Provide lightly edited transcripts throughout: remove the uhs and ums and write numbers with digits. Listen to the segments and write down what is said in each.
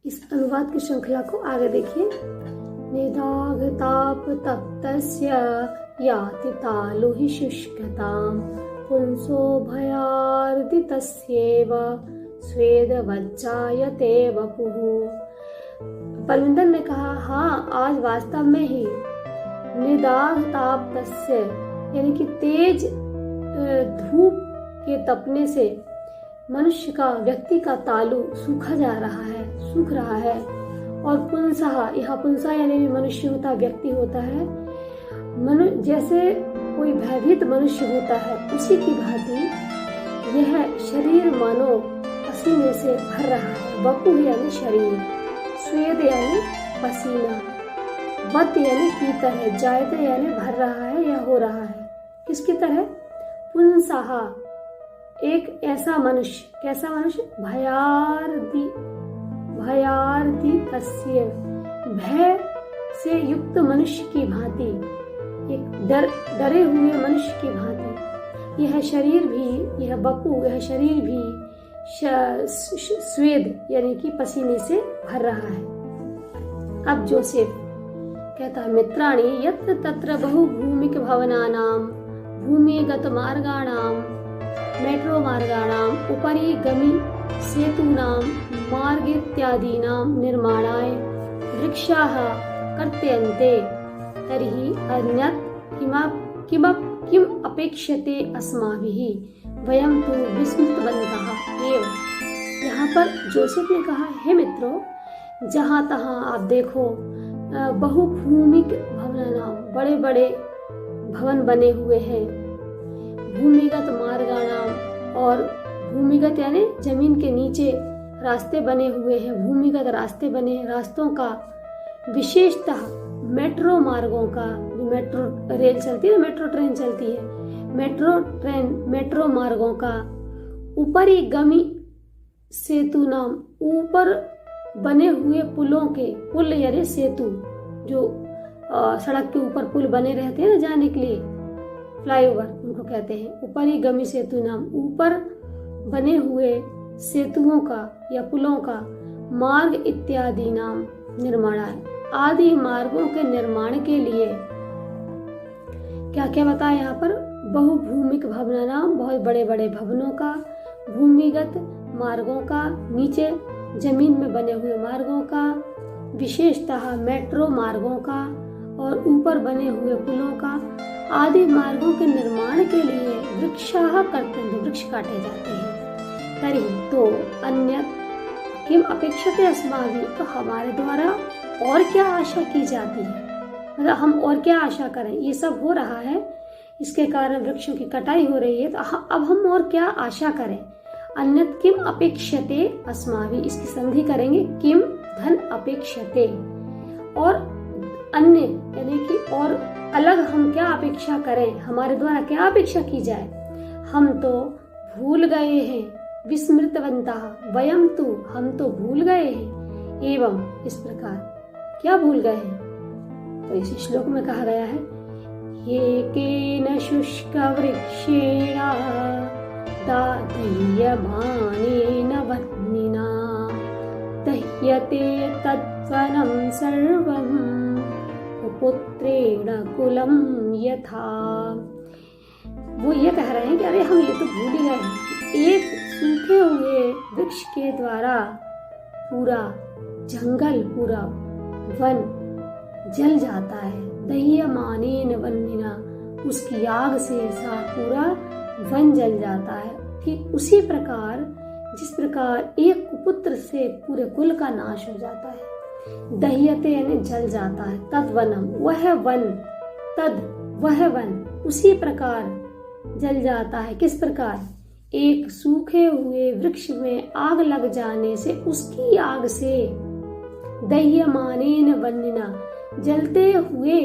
इस अनुवाद की श्रृंखला को आगे देखिए। निदाघ ताप तप्तस्य याति तालु हि शुष्कताम् पुंसो भयार्दितस्येव स्वेदवज्जायते वपुः। परमिंदर ने कहा, हाँ, आज वास्तव में ही निदाघ ताप तस्य यानी कि तेज धूप के तपने से मनुष्य का, व्यक्ति का तालु सूख रहा है। और पुंसहा, यहाँ पुंसा यानी भी मनुष्य होता, व्यक्ति होता है। जैसे कोई भयभीत मनुष्य होता है उसी की भांति यह शरीर मानो पसीने से भर रहा है। वपु यानी शरीर, स्वेद यानी पसीना, वत यानी की तरह, जायते यानी भर रहा है या हो रहा है। किसकी तरह? पुंसहा, एक ऐसा मनुष्य, कैसा मनुष्य? भयार्दी तस्य, भय से युक्त मनुष्य की भांति, एक डरे हुए मनुष्य की भांति यह शरीर भी, यह बपू, यह शरीर भी स्वेद यानी कि पसीने से भर रहा है। अब जोसेफ कहता है, मित्राणि यत्र तत्र बहुभूमिक भवनानां भूमिगत मार्गाणां मेट्रो मार्गाणां उपरि गमि सेतूनां मार्ग इत्यादीनां निर्माणाय वृक्षाः कर्तन्ते तर्हि अन्यत् किम अपेक्षते अस्माभिः वयं तु विस्मृतवन्तः एव। यहाँ पर जोसेफ ने कहा, हे मित्रों, जहाँ तहाँ आप देखो बहुभूमिक भवनानां, बड़े बड़े भवन बने हुए हैं, भूमिगत मार्गाणाम, और भूमिगत यानी जमीन के नीचे रास्ते बने हुए हैं, भूमिगत रास्ते बने हैं, रास्तों का, विशेषतः मेट्रो मार्गों का, मेट्रो रेल चलती है, मेट्रो ट्रेन चलती है, मेट्रो मार्गों का, ऊपरी गमी सेतु नाम, ऊपर बने हुए पुलों के, पुल यानी सेतु, जो सड़क के ऊपर पुल बने रहते हैं ना जाने के लिए, फ्लाईओवर उनको कहते हैं। ऊपरी गमी सेतु नाम, ऊपर बने हुए सेतुओं का या पुलों का, मार्ग इत्यादि नाम निर्माण, आदि मार्गों के निर्माण के लिए क्या क्या बताया यहाँ पर? बहुभूमिक भवनानां, बहुत बड़े बड़े भवनों का, भूमिगत मार्गों का, नीचे जमीन में बने हुए मार्गों का, विशेषतः मेट्रो मार्गों का, और ऊपर बने हुए पुलों का, आदि मार्गों के निर्माण के लिए वृक्षाः कर्तन्ते, वृक्ष काटे जाते हैं। तर्हि तो अन्य किम अपेक्षते अस्माभिः, तो हमारे द्वारा और क्या आशा की जाती है, मतलब हम और क्या आशा करें? ये सब हो रहा है, इसके कारण वृक्षों की कटाई हो रही है, तो अब हम और क्या आशा करें? अन्यत् किम अपेक्षते अस्माभिः, इसकी संधि करेंगे, किम धन अपेक्षते, और अन्य यानी कि और अलग हम क्या अपेक्षा करें, हमारे द्वारा क्या अपेक्षा की जाए? हम तो भूल गए हैं, विस्मृतवन्तः वयं तु, हम तो भूल गए हैं, एवं इस प्रकार, क्या भूल गए हैं? तो इस श्लोक में कहा गया है, ये केन शुष्क वृक्षेण दह्यमानेन वह्निना दह्यते तद्वनं सर्वं पुत्रेण कुलं यथा। वो ये कह रहे हैं कि अरे हम ये तो भूल ही गए हैं, एक सूखे हुए वृक्ष के द्वारा पूरा जंगल, पूरा वन जल जाता है, दह्यमानेन वह्निना, उसकी आग से साथ पूरा वन जल जाता है। ठीक उसी प्रकार जिस प्रकार एक कुपुत्र से पूरे कुल का नाश हो जाता है, दह्यते यानी जल जाता है, तद वनम, वह वन, तद वह वन, उसी प्रकार जल जाता है। किस प्रकार? एक सूखे हुए वृक्ष में आग लग जाने से, उसकी आग से, दह्यमानेन वह्निना, जलते हुए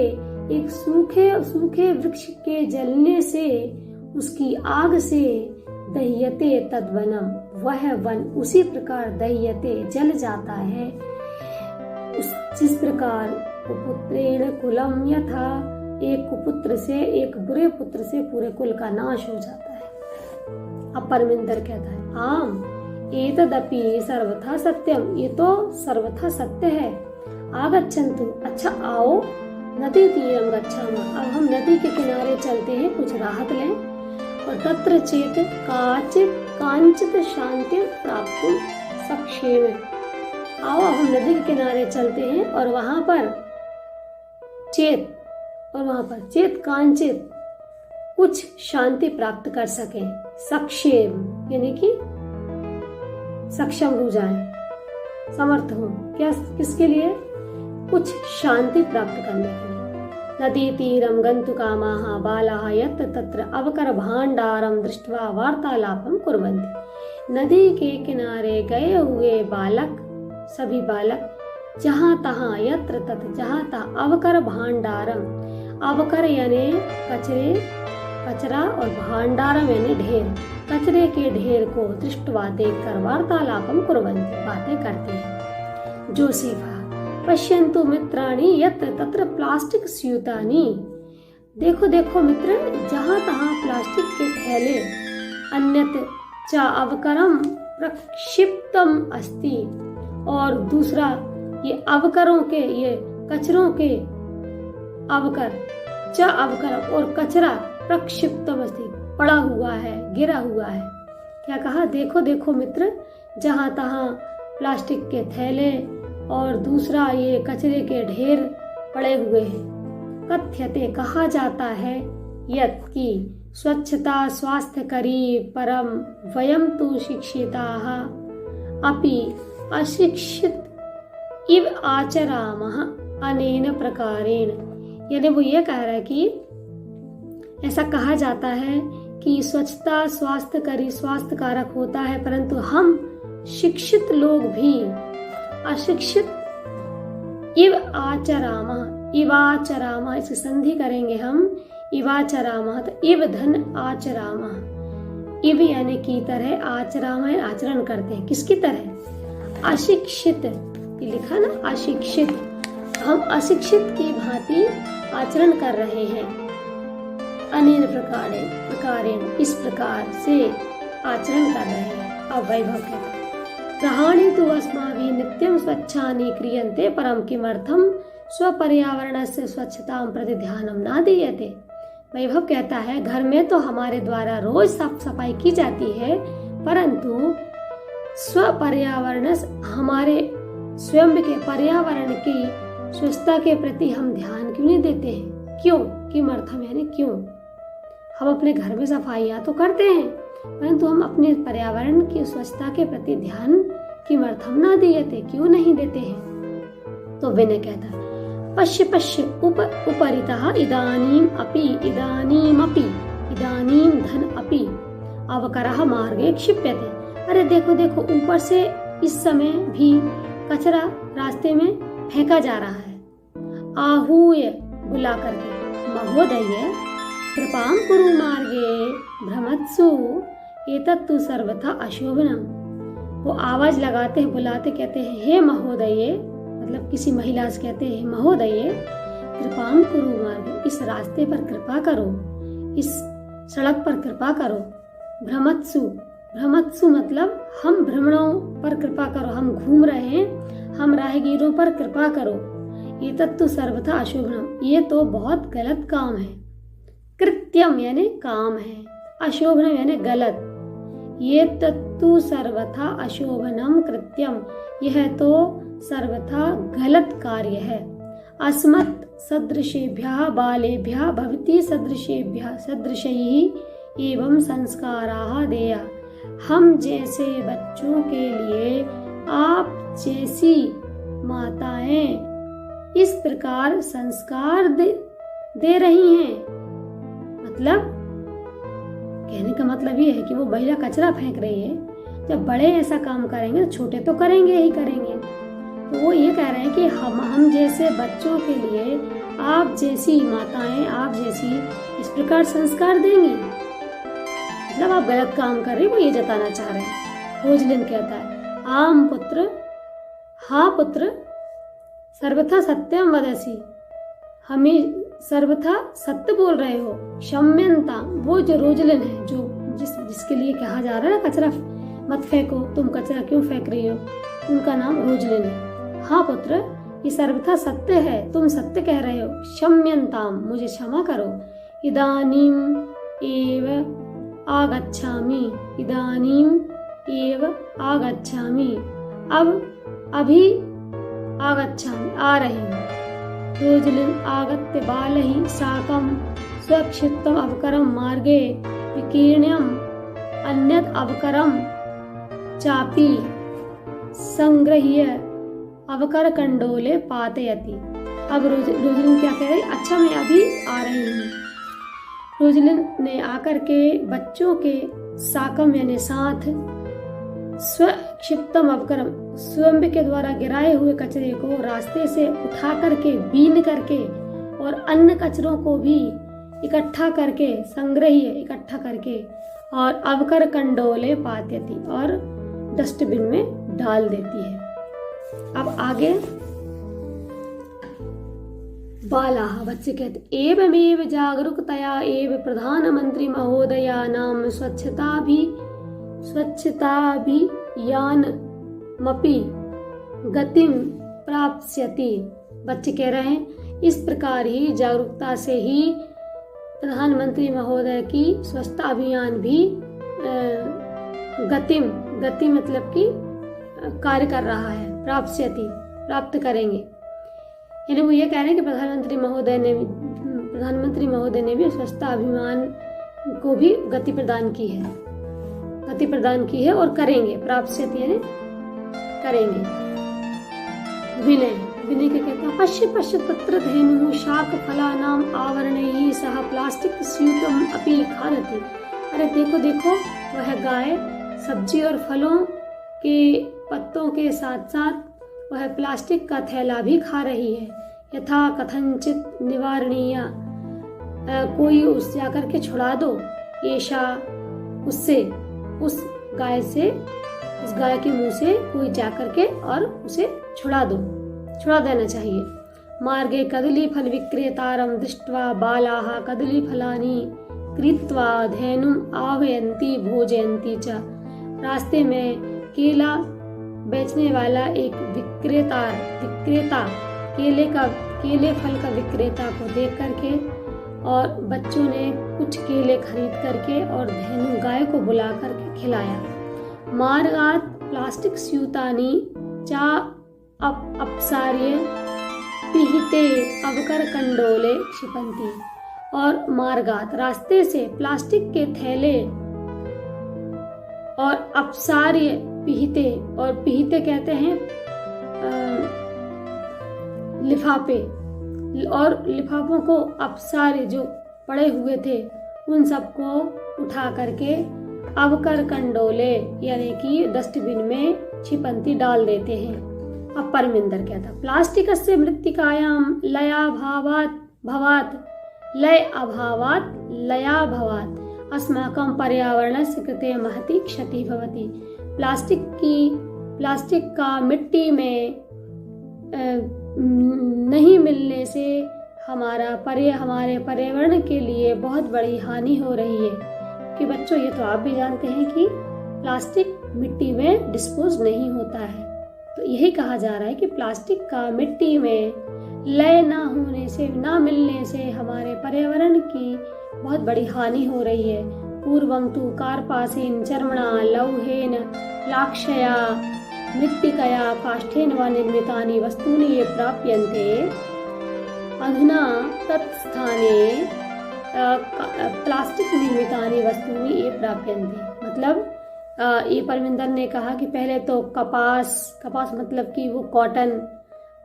एक सूखे वृक्ष के जलने से, उसकी आग से, दह्यते तद्वनम, वह वन उसी प्रकार दह्यते जल जाता है, जिस प्रकार कुपुत्रेण कुलम यथा, एक कुपुत्र से, एक बुरे पुत्र से पूरे कुल का नाश हो जाता है। अब परमिंदर कहता है, आम एतदपि सर्वथा सत्यम, ये तो सर्वथा सत्य है। आगच्छन्तु, अच्छा आओ, नदी तीरम गच्छामः, अब हम नदी के किनारे चलते हैं, कुछ राहत लें। और तत्र चेत कांचित शांति प्राप्तुं सक्षेम, आओ हम नदी के किनारे चलते हैं और वहां पर चेत कांचित कुछ शांति प्राप्त कर सकें। सक्षेम यानी कि सक्षम हो जाएं, समर्थ हो, क्या किसके लिए? कुछ शांति प्राप्त करने के लिए। नदी तीरम गन्तुकामाः बालाः यत्र तत्र अवकर भाण्डारं दृष्ट्वा वार्तालापं कुर्वन्ति। नदी के किनारे गए हुए बालक, सभी बालक जहाँ तहाँ, यत्र तत्र जहाँ तहाँ, अवकर भाण्डारम, अवकर यानी कचरा और भाण्डारम यानी ढेर, कचरे के ढेर को दृष्टवा देखकर वार्तालापम कुर्वन्ति, बातें करते हैं। जोसेफा पश्यन्तु मित्राणि यत्र तत्र प्लास्टिक स्यूतानि, देखो देखो मित्र, जहाँ तहाँ प्लास्टिक के थैले, अन्यत च अवकरम प्रक्षिप्तम अस्ति, और दूसरा ये अवकरों के, ये कचरों के अवकर, च अवकर और कचरा प्रक्षिप्तम अस्ति, पड़ा हुआ है, गिरा हुआ है। क्या कहा? देखो देखो मित्र, जहाँ तहाँ प्लास्टिक के थैले और दूसरा ये कचरे के ढेर पड़े हुए हैं। कथ्यते कहा जाता है, यत् की स्वच्छता स्वास्थ्यकरी परम वयम तु शिक्षिताः अपि अशिक्षित इव आचरामः अनेन प्रकारेण, यानी वो ये कह रहा है कि ऐसा कहा जाता है कि स्वच्छता स्वास्थ्यकरी, स्वास्थ्यकारक होता है, परंतु हम शिक्षित लोग भी अशिक्षित इव आचरामः, इवाचरामः, इसकी संधि करेंगे हम, इवाचरामः, तो इव धन आचरामः, इव यानी की तरह, आचरामः आचरण करते हैं, किसकी तरह? अशिक्षित, ये लिखा ना, अशिक्षित, हम अशिक्षित की भांति आचरण कर रहे हैं। अनेन प्रकारेण, इस प्रकार से आचरण कर रहे हैं। अब वैभव कहते हैं, ग्रहाणि तु अस्माभिः नित्यं स्वच्छानि क्रियन्ते परं किमर्थं स्वपर्यावरणस्य स्वच्छतां प्रति ध्यानं न दीयते। वैभव कहता है, घर में तो हमारे द्वारा रोज साफ सफाई की जाती है, परंतु स्वपर्यावरण, हमारे स्वयं के पर्यावरण की स्वच्छता के प्रति हम ध्यान क्यों नहीं देते हैं? क्यों? किमर्थम यानी क्यों? हम अपने घर में सफाइयाँ तो करते हैं, परंतु हम अपने पर्यावरण की स्वच्छता के प्रति ध्यान किमर्थम न दीयते, क्यों नहीं देते हैं? तो विनय कहता है, पश्य पश्य उपरितः इदानीम धन अपि अवकरः मार्गे क्षिप्यते। अरे देखो देखो, ऊपर से इस समय भी कचरा रास्ते में फेंका जा रहा है। आहूय बुला करके, महोदय कृपां कुरु मार्गे भ्रमत्सु एतत्तु सर्वथा अशोभनम। वो आवाज लगाते हैं, बुलाते, कहते हैं हे महोदय, मतलब किसी महिला से कहते हैं महोदय कृपां कुरु मार्गे, इस रास्ते पर कृपा करो, इस सड़क पर कृपा करो। भ्रमत्सु, भ्रमत्सु मतलब हम भ्रमणों पर कृपा करो, हम घूम रहे हैं, हम राहगीरों पर कृपा करो। ये तत्व सर्वथा अशोभनम, ये तो बहुत गलत काम है। कृत्यम यानी काम है, अशोभनम यानी गलत। ये तत्तु सर्वथा अशोभनम कृत्यम, यह तो सर्वथा गलत कार्य है। अस्मत् सदृशेभ्यः बालेभ्यः भवती सदृशैः एवं संस्काराः देया। हम जैसे बच्चों के लिए आप जैसी माताएं इस प्रकार संस्कार दे रही हैं। मतलब कहने का मतलब ये है कि वो महिला कचरा फेंक रही है, जब बड़े ऐसा काम करेंगे तो छोटे तो करेंगे ही करेंगे। तो वो ये कह रहे हैं कि हम जैसे बच्चों के लिए आप जैसी माताएं, आप जैसी इस प्रकार संस्कार देंगी, मतलब आप गलत काम कर रहे हैं, वो ये जताना चाह रहे हैं। रोजलिन कहता है, आम पुत्र, हाँ पुत्र, सर्वथा सत्यम वदसी, हमें सर्वथा सत्य बोल रहे हो। क्षम्यंता, वो जो रोजलिन है, जो जिसके लिए कहा जा रहा है ना कचरा मत फेंको, तुम कचरा क्यों फेंक रही हो। उनका नाम रोजलिन है। हाँ पुत्र, ये सर्वथा सत्य है, तुम सत्य कह रहे हो। क्षम्यन्ताम, मुझे क्षमा करो। इदानीम एव आगच्छामि, इदानीम एव आगच्छामि, अब अभी आगच्छामि, आ रही हूँ। रोजलिन आगत्य बालैः साकं स्वक्षिप्तम् अवकरं मार्गे विकीर्ण्यम् अन्यत् अवकरं चापि संगृह्य अवकरकण्डोले पातयति। अब रोजलिन क्या कह रही, अच्छा मैं अभी आ रही हूँ। रोजलिन ने आकर के बच्चों के साकम यानी साथ, स्वक्षिप्तम अवकरम, स्वयं के द्वारा गिराए हुए कचरे को रास्ते से उठा करके, बीन करके, और अन्य कचरों को भी इकट्ठा करके, संग्रही इकट्ठा करके, और अवकर कंडोले पात्यति, और डस्टबिन में डाल देती है। अब आगे बाला, बच्चे कहते एवमेव जागरूकतया एव प्रधानमंत्री महोदयानां स्वच्छताभियानमपि गतिं प्राप्स्यति। बच्चे कह रहे हैं इस प्रकार ही जागरूकता से ही प्रधानमंत्री महोदय की स्वच्छता अभियान भी गति मतलब कि कार्य कर रहा है। प्राप्स्यति, प्राप्त करेंगे, यानी वो ये कह रहे हैं कि प्रधानमंत्री महोदय ने भी स्वच्छता अभियान को भी गति प्रदान की है और करेंगे। प्राप्स्यति यानी करेंगे। विनय के कहते हैं पश्य तत्र धेनुः शाकफलानाम् आवरणैः सह प्लास्टिक स्यूतम् अपि खादति। अरे देखो वह गाय सब्जी और फलों के पत्तों के साथ साथ वह प्लास्टिक का थैला भी खा रही है। यथा कथनचित निवारणीय, कोई उस जाकर के छुड़ा दो, ऐशा उससे, उस गाय के मुंह से कोई जाकर के और उसे छुड़ा देना चाहिए। मार्गे कदली फल विक्रेतारं दृष्ट्वा बालाः कदली फलानि कृत्वा धेनुम् आह्वयन्ति भोजयन्ति च। रास्ते में केला बेचने वाला एक विक्रेता केले फल का विक्रेता को देख करके, और बच्चों ने कुछ केले खरीद करके और धेनु गाय को बुला करके खिलाया। मार्गात प्लास्टिक स्यूतानि चा अपसार्य पिहिते अवकर कंडोले क्षिपंती। और मार्गात, रास्ते से प्लास्टिक के थैले और अपसार्य पिहिते, और पिहिते कहते हैं लिफाफे, और लिफाफों को अपसार्य जो पड़े हुए थे उन सबको उठा करके अवकर कंडोले यानी कि डस्टबिन में छिपंती डाल देते हैं। अब परमिंदर कहता प्लास्टिकस्य मृत्तिकायां लय अभावात् अस्माकं पर्यावरणस्य कृते महती क्षति भवति। प्लास्टिक का मिट्टी में नहीं मिलने से हमारे पर्यावरण के लिए बहुत बड़ी हानि हो रही है। कि बच्चों ये तो आप भी जानते हैं कि प्लास्टिक मिट्टी में डिस्पोज नहीं होता है, तो यही कहा जा रहा है कि प्लास्टिक का मिट्टी में लय ना होने से, ना मिलने से हमारे पर्यावरण की बहुत बड़ी हानि हो रही है। पूर्वं तु कार्पासेन चर्मणा लौहेन लाक्षया मृत्तिकया काष्ठेन वा निर्मितानि वस्तूनि ये प्राप्यन्ते, अधुना तत्स्थाने प्लास्टिक निर्मितानि वस्तूनि ये प्राप्यन्ते। मतलब ये परमिंदर ने कहा कि पहले तो कपास मतलब कि वो कॉटन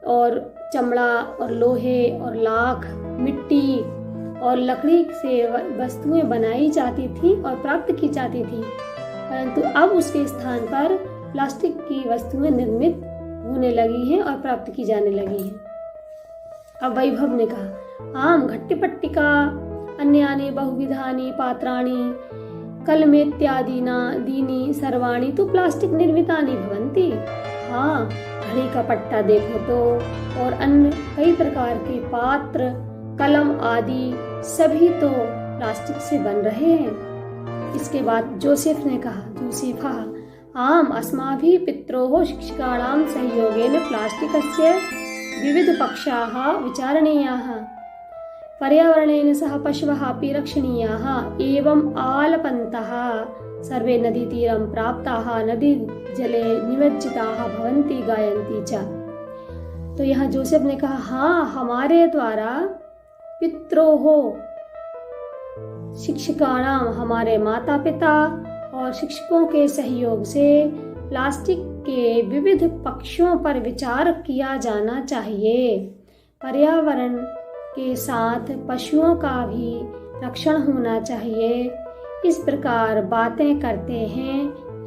और चमड़ा और लोहे और लाख, मिट्टी और लकड़ी से वस्तुएं बनाई जाती थी और प्राप्त की जाती थी, परंतु अब उसके स्थान पर प्लास्टिक की वस्तुएं निर्मित होने लगी हैं और प्राप्त की जाने लगी हैं। अब वैभव ने कहा आम घट्टिपट्टिका अन्यानि बहुविधानि पात्राणि कलमेत्यादीनि सर्वाणि तो प्लास्टिक निर्मितानि भवन्ति। हाँ, घड़ी का पट्टा देखो तो, और अन्य कई प्रकार के पात्र, कलम आदि सभी तो प्लास्टिक से बन रहे हैं। इसके बाद जोसेफ ने कहा, जोसेफा आम अस्माभिः पित्रोः शिक्षकाणां सहयोगेन प्लास्टिकस्य विविधपक्षाः विचारणीयाः। पर्यावरणेन सह पशवः अपि रक्षणीयाः। एवम् आलपन्तः सर्वे नदीतीरं प्राप्ताः नदीजले निमज्जिताः भवन्ति गायन्ति च। तो यहाँ जोसेफ ने कहा, हाँ, हमारे द्वारा पित्रोः शिक्षकाणाम, हमारे माता पिता और शिक्षकों के सहयोग से प्लास्टिक के विविध पक्षों पर विचार किया जाना चाहिए। पर्यावरण के साथ पशुओं का भी रक्षण होना चाहिए। इस प्रकार बातें करते हैं।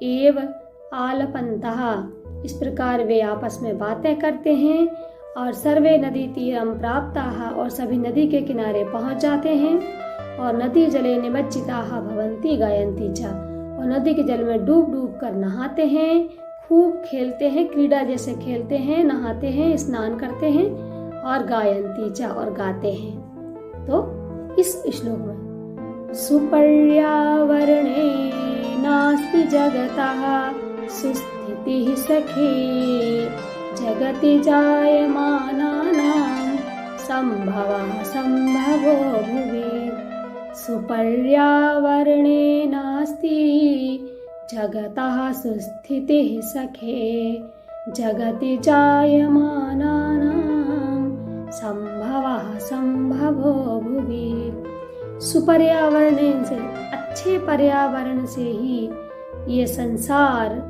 एव आलपन्तः, इस प्रकार वे आपस में बातें करते हैं। और सर्वे नदी तीरम प्राप्ताः, और सभी नदी के किनारे पहुंच जाते हैं। और नदी जले निमज्जिताः भवन्ति गायन्ति च, और नदी के जल में डूब डूब कर नहाते हैं, खूब खेलते हैं, क्रीड़ा जैसे खेलते हैं, नहाते हैं, स्नान करते हैं, और गायन्ति च, और गाते हैं। तो इस श्लोक में सुपर्यावरणे नास्ति जगतः सुस्थितिः सखे जगति जायमानानां संभवः संभवो भुवि। सुपर्यावरणे नास्ति जगतः सुस्थितिः सखे जगति जायमानानां संभवः संभवो भुवि। सुपर्यावरणे से, अच्छे पर्यावरण से ही ये संसार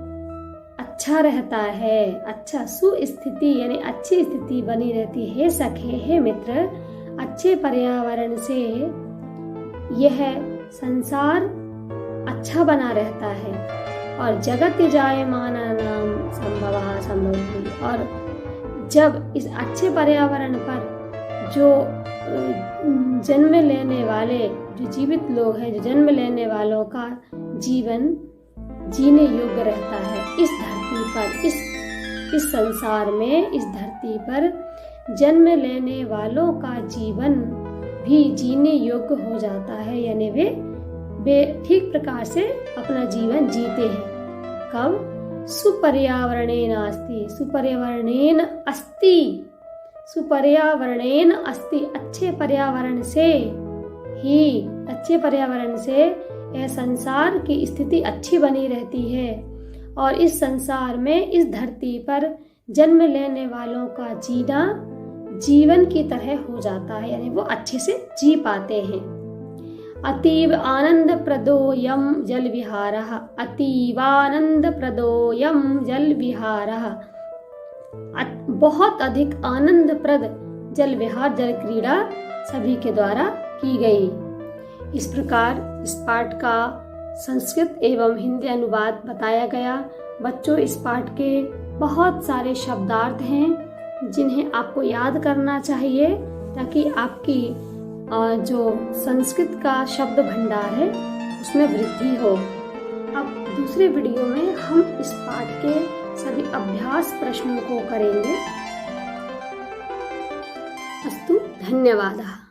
अच्छा रहता है। अच्छा, सुस्थिति यानी अच्छी स्थिति बनी रहती है। सखे, हे मित्र, अच्छे पर्यावरण से यह संसार अच्छा बना रहता है। और जगत जायमानानां संभवः संभवः, और जब इस अच्छे पर्यावरण पर जो जन्म लेने वाले, जो जीवित लोग हैं, जो जन्म लेने वालों का जीवन जीने योग्य रहता है, इस धरती पर, इस संसार में, इस धरती पर जन्म लेने वालों का जीवन भी जीने योग्य हो जाता है। यानी वे ठीक प्रकार से अपना जीवन जीते हैं। कब? सुपर्यावरणेन अस्ति, सुपर्यावरणेन अस्ति, सुपर्यावरणेन अस्ति, अच्छे पर्यावरण से ही, अच्छे पर्यावरण से यह संसार की स्थिति अच्छी बनी रहती है। और इस संसार में, इस धरती पर जन्म लेने वालों का जीना जीवन की तरह हो जाता है, यानी वो अच्छे से जी पाते हैं। अतीव आनंद प्रदोयम जल विहारः, अतीवानंद प्रदोयम जल विहारः, बहुत अधिक आनंदप्रद जल विहार, जल क्रीड़ा सभी के द्वारा की गई। इस प्रकार इस पाठ का संस्कृत एवं हिंदी अनुवाद बताया गया। बच्चों, इस पाठ के बहुत सारे शब्दार्थ हैं जिन्हें आपको याद करना चाहिए, ताकि आपकी जो संस्कृत का शब्द भंडार है उसमें वृद्धि हो। अब दूसरे वीडियो में हम इस पाठ के सभी अभ्यास प्रश्नों को करेंगे। अस्तु, धन्यवाद।